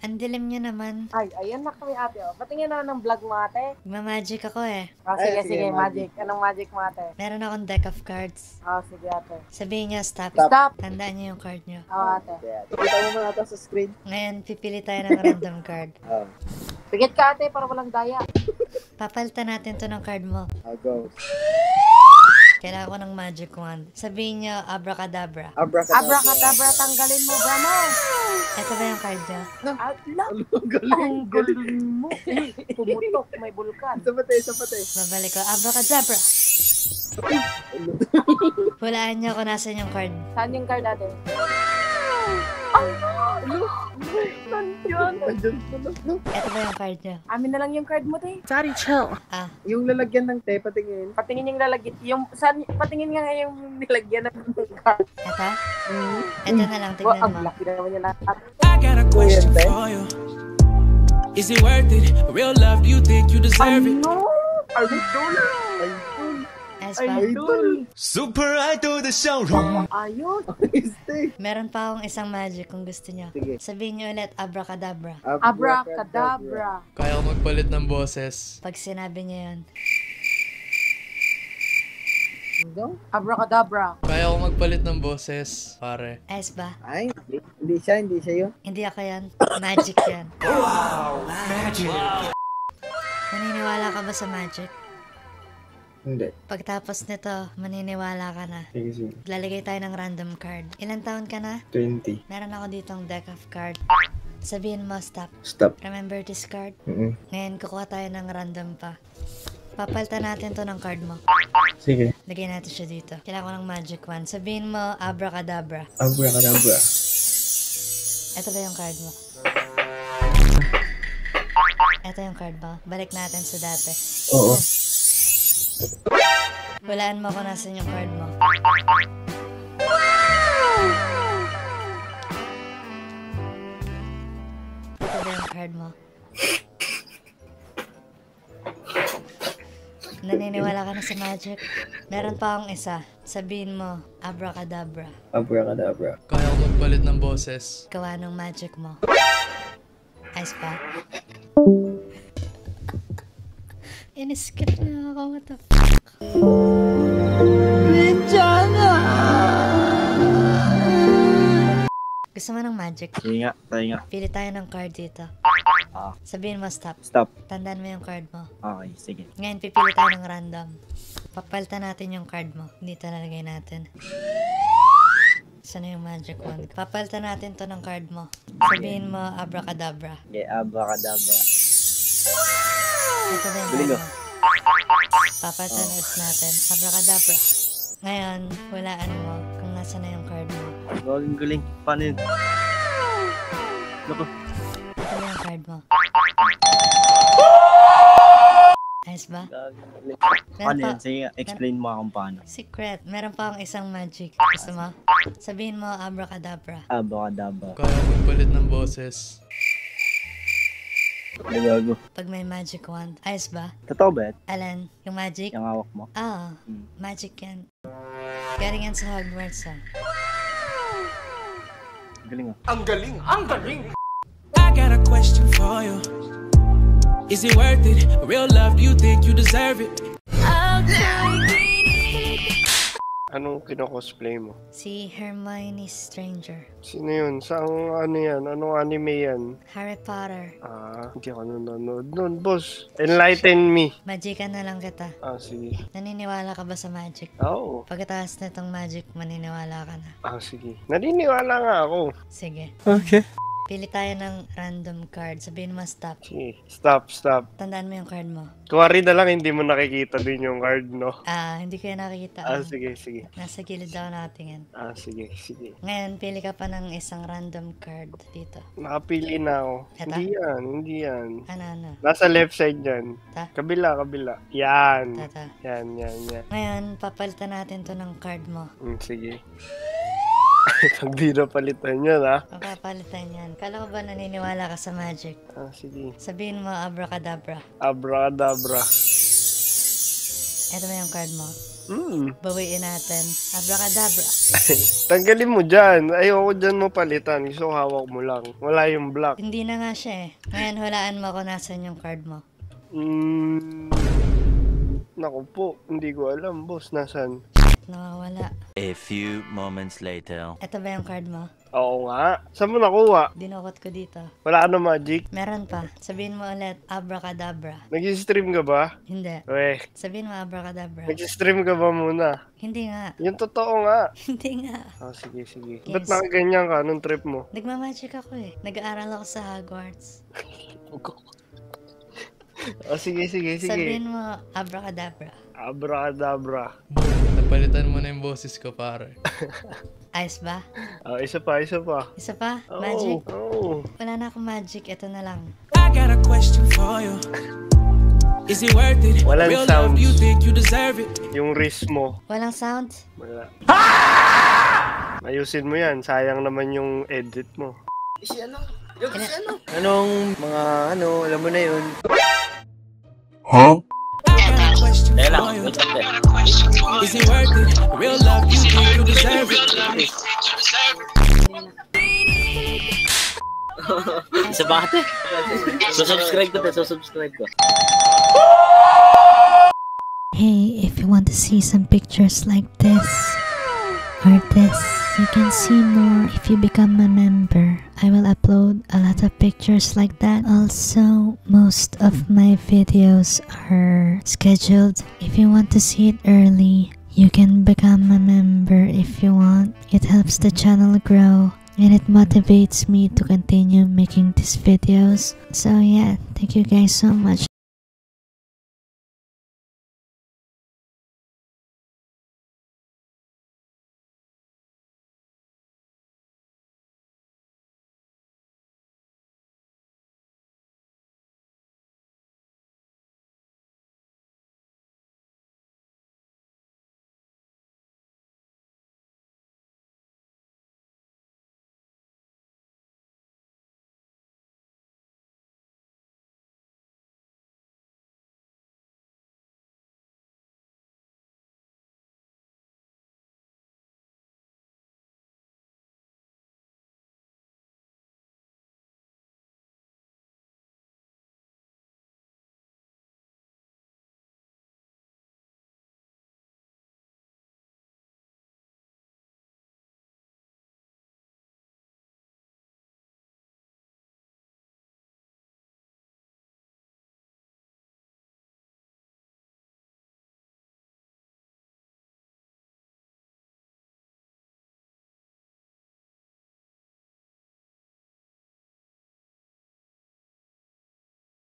Ang dilim niyo naman. Ay, ayan na kami ate. Oh. Patingin na ng vlog mo ate. Magma-magic ako eh. Oh, sige, magic. Anong magic mo ate? Meron akong deck of cards. Oh, sige ate. Sabihin niyo stop. Stop. Tandaan niyo yung card niyo. Oh, ate. Kita mo muna ito sa screen. Ngayon, pipili tayo ng random card. Pigit ka ate para walang daya. Papalitan natin to ng card mo. I'll go. Kailangan ko ng magic wand. Sabihin niyo abracadabra. Abracadabra, tanggalin mo, Brano. Ito ba yung card niyo? Ang galing mo. Pumutok, may bulkan. Isa pati. Babalik ko. Abracadabra! Hulaan niyo kung nasan yung card. Saan yung card ate? Nandiyan. Andyan pala. Ito ba yung card niyo? Amin na lang yung card mo, te. Ah, Yung lalagyan ng te, patingin. Patingin yung lalagyan. Patingin nga yung nilagyan ng card. ito? Ito na lang, Oh, tignan ang mo. laki naman yung lahat. I got a question for you. Is it worth it? Real love, do you think you deserve it? No! Idol! Ayos ba? Idol! Super idol 的笑容。 Ayun! Este. Meron pa akong isang magic kung gusto niyo. Sige. Sabihin niyo ulit abracadabra. Abracadabra. Kaya ko magpalit ng boses. Pag sinabi niyo yun. Abracadabra. Kaya ko magpalit ng boses, pare. Ayos ba? Ay, hindi siya yun. Hindi ako yan. Magic yan. Wow, magic. Naniniwala ka ba sa magic? Hindi. Pagtapos nito, maniniwala ka na. Sige. Lalagay tayo ng random card. Ilan taon ka na? 20. Meron ako ditong deck of card. Sabihin mo, stop. Stop. Remember this card? Mm-mm. Ngayon, kukuha tayo ng random pa. Papalitan natin to ng card mo. Sige. Lagay natin siya dito. Kailangan ko ng magic wand. Sabihin mo, abracadabra. Abracadabra. Ito ba yung card mo? Ito yung card mo. Balik natin sa dati. Oo. Hulaan mo kung nasan yung card mo. Ito ba yung card mo? Naniniwala ka na sa magic? Meron pa akong isa. Sabihin mo, abracadabra. Abracadabra. Kaya ko magpalit ng boses. Gawa ng magic mo. Ayos pa? In-skip na ako. What the fuck? Gusto mo ng magic? Sige nga, tayo nga. Pili tayo ng card dito. Sabihin mo stop. Stop. Tandaan mo yung card mo. Okay, sige. Ngayon pipili tayo ng random. Papalitan natin yung card mo. Dito nalagay natin. Saan yung magic wand? Papalitan natin to ng card mo. Sabihin mo abracadabra. Okay, abracadabra. Ito ba yung Galing, card mo? Papalitan ulit natin. Abracadabra. Ngayon, hulaan mo kung nasa na yung card mo. Galing. Paano yun? Loko. Ito ba yung card mo? Ayos ba? Paano yun? Sige nga, explain mo kung paano. Secret. Meron pa akong isang magic. Gusto mo? Sabihin mo abracadabra. Abracadabra. Kaya ko magpalit ng boses. Gago. Pag may magic wand. Ayos ba? Totoo ba yan? Alan, yung magic? Yung hawak mo? Ah, magic yan. Galing yan sa Hogwarts ah. Galing ah. I got a question for you. Is it worth it? Real love, do you think you deserve it? Anong kino-cosplay mo? Si Hermione Stranger. Sino yun? Saan ano yan? Anong anime yan? Harry Potter. Hindi ako nanonood nun, boss. Enlighten me. Magican na lang kita. Sige. Naniniwala ka ba sa magic? Oo. Pagkatapos nitong magic, maniniwala ka na. Sige. Naniniwala nga ako. Sige. Okay. Pili tayo ng random card. Sabihin mo stop. Sige. Stop. Tandaan mo yung card mo. Kuwari na lang hindi mo nakikita din yung card, no? Hindi ko yan nakikita. Sige. Nasa gilid daw natin yan. Sige. Ngayon, pili ka pa ng isang random card dito. Nakapili na ako. Eto? Hindi yan. Ano? Nasa left side yan. Ta? Kabila. Yan. Tata. Yan. Ngayon, papalitan natin to ng card mo. Sige. Pag di na palitan yan, ha? Papalitan yan. Kala ko ba naniniwala ka sa magic? Sige. Sabihin mo abracadabra. Abracadabra. Ito ba yung card mo? Bawiin natin. Abracadabra. Tanggalin mo dyan. Ayoko dyan mo palitan. Gusto ko hawak mo lang. Wala yung black. Hindi na nga siya eh. Ngayon, hulaan mo kung nasan yung card mo. Naku po. Hindi ko alam, boss. Nasaan? Nawawala. A few moments later. Ito ba yung card mo? Oo nga. Saan mo nakuha? Dinukot ko dito. Wala ka na magic? Meron pa. Sabihin mo ulit, abracadabra. Nag-stream ka ba? Hindi. Weh. Sabihin mo abracadabra. Nag-stream ka ba muna? Hindi nga. Yung totoo nga. Hindi nga. Sige, sige. Yes. Ba't nakaganyan ka nung trip mo? Nagmamagic ako eh. Nag-aaral ako sa Hogwarts. Sige, sige, sige. Sabihin mo abracadabra. Abracadabra. Napalitan mo na yung boses ko, pare. Ayos ba? Isa pa, isa pa. Isa pa? Oo, Magic? oo. Wala na akong magic. Ito na lang. I got a question for you. Is it worth it? Walang Real love, sounds. you think you deserve it? Yung wrist mo. Walang sound? Wala. Ayusin mo yan. Sayang naman yung edit mo. Anong mga alam mo na yun? I got a question for you. Is it worth it? Real love, you think you deserve it? Isa ba ate? Subscribe ko. Hey, if you want to see some pictures like this or this, you can see more if you become a member. I will upload a lot of pictures like that. Also, most of my videos are scheduled. If you want to see it early, you can become a member if you want. It helps the channel grow and it motivates me to continue making these videos. So yeah, thank you guys so much.